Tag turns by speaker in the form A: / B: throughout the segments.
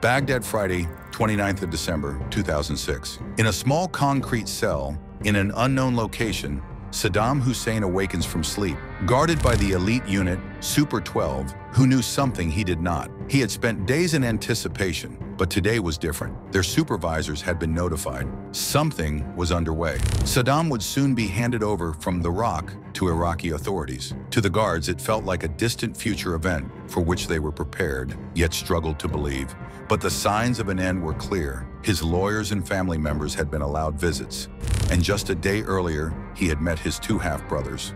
A: Baghdad, Friday, 29th of December, 2006. In a small concrete cell, in an unknown location, Saddam Hussein awakens from sleep, guarded by the elite unit, Super 12, who knew something he did not. He had spent days in anticipation, but today was different. Their supervisors had been notified. Something was underway. Saddam would soon be handed over from the Rock to Iraqi authorities. To the guards, it felt like a distant future event for which they were prepared, yet struggled to believe. But the signs of an end were clear. His lawyers and family members had been allowed visits, and just a day earlier, he had met his two half-brothers.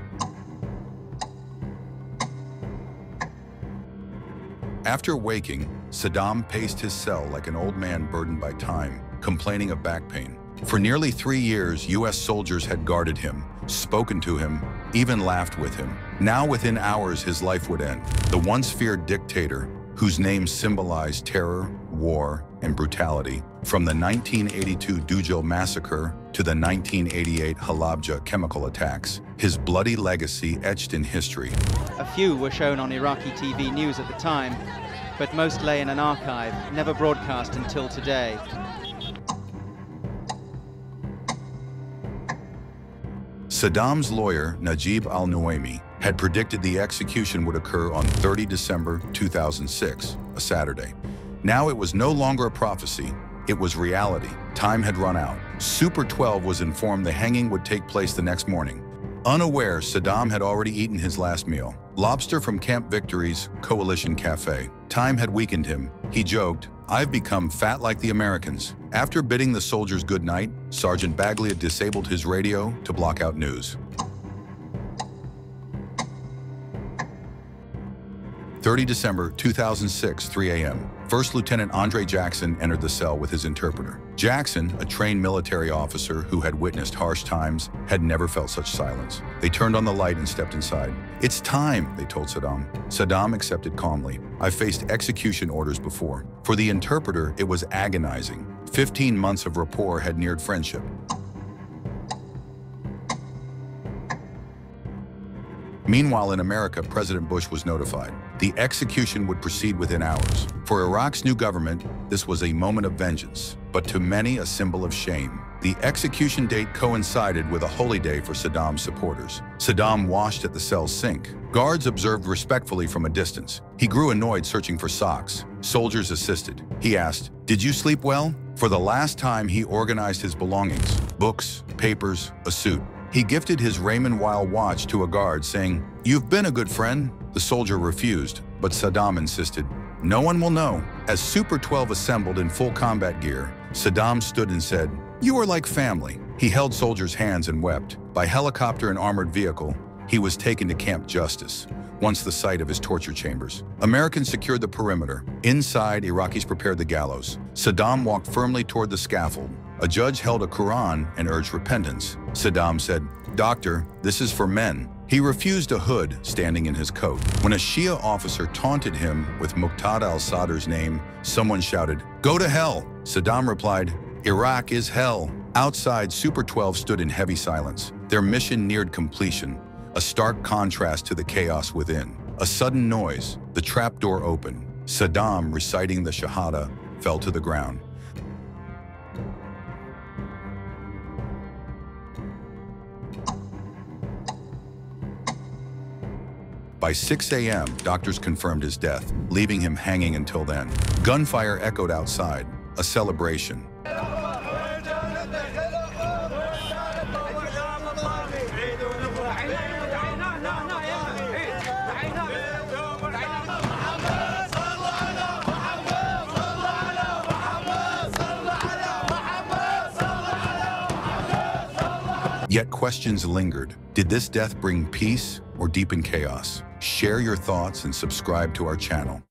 A: After waking, Saddam paced his cell like an old man burdened by time, complaining of back pain. For nearly 3 years, U.S. soldiers had guarded him, spoken to him, even laughed with him. Now, within hours, his life would end. The once feared dictator, whose name symbolized terror, war, and brutality, from the 1982 Dujil massacre to the 1988 Halabja chemical attacks, his bloody legacy etched in history.
B: A few were shown on Iraqi TV news at the time, but most lay in an archive, never broadcast until today.
A: Saddam's lawyer, Najib al-Nuaimi, had predicted the execution would occur on 30 December 2006, a Saturday. Now it was no longer a prophecy, it was reality. Time had run out. Super 12 was informed the hanging would take place the next morning. Unaware, Saddam had already eaten his last meal, lobster from Camp Victory's Coalition Cafe. Time had weakened him. He joked, "I've become fat like the Americans." After bidding the soldiers good night, Sergeant Bagley had disabled his radio to block out news. 30 December 2006, 3 a.m. First Lieutenant Andre Jackson entered the cell with his interpreter. Jackson, a trained military officer who had witnessed harsh times, had never felt such silence. They turned on the light and stepped inside. "It's time," they told Saddam. Saddam accepted calmly. "I've faced execution orders before." For the interpreter, it was agonizing. 15 months of rapport had neared friendship. Meanwhile, in America, President Bush was notified. The execution would proceed within hours. For Iraq's new government, this was a moment of vengeance, but to many a symbol of shame. The execution date coincided with a holy day for Saddam's supporters. Saddam washed at the cell's sink. Guards observed respectfully from a distance. He grew annoyed, searching for socks. Soldiers assisted. He asked, "Did you sleep well?" For the last time, he organized his belongings: books, papers, a suit. He gifted his Raymond Weil watch to a guard, saying, "You've been a good friend." The soldier refused, but Saddam insisted, "No one will know." As Super 12 assembled in full combat gear, Saddam stood and said, "You are like family." He held soldiers' hands and wept. By helicopter and armored vehicle, he was taken to Camp Justice, once the site of his torture chambers. Americans secured the perimeter. Inside, Iraqis prepared the gallows. Saddam walked firmly toward the scaffold. A judge held a Quran and urged repentance. Saddam said, "Doctor, this is for men." He refused a hood standing in his coat. When a Shia officer taunted him with Muqtada al-Sadr's name, someone shouted, "Go to hell!" Saddam replied, "Iraq is hell." Outside, Super 12 stood in heavy silence. Their mission neared completion, a stark contrast to the chaos within. A sudden noise, the trapdoor opened. Saddam, reciting the Shahada, fell to the ground. By 6 a.m., doctors confirmed his death, leaving him hanging until then. Gunfire echoed outside, a celebration. Yet questions lingered. Did this death bring peace or deepen chaos? Share your thoughts and subscribe to our channel.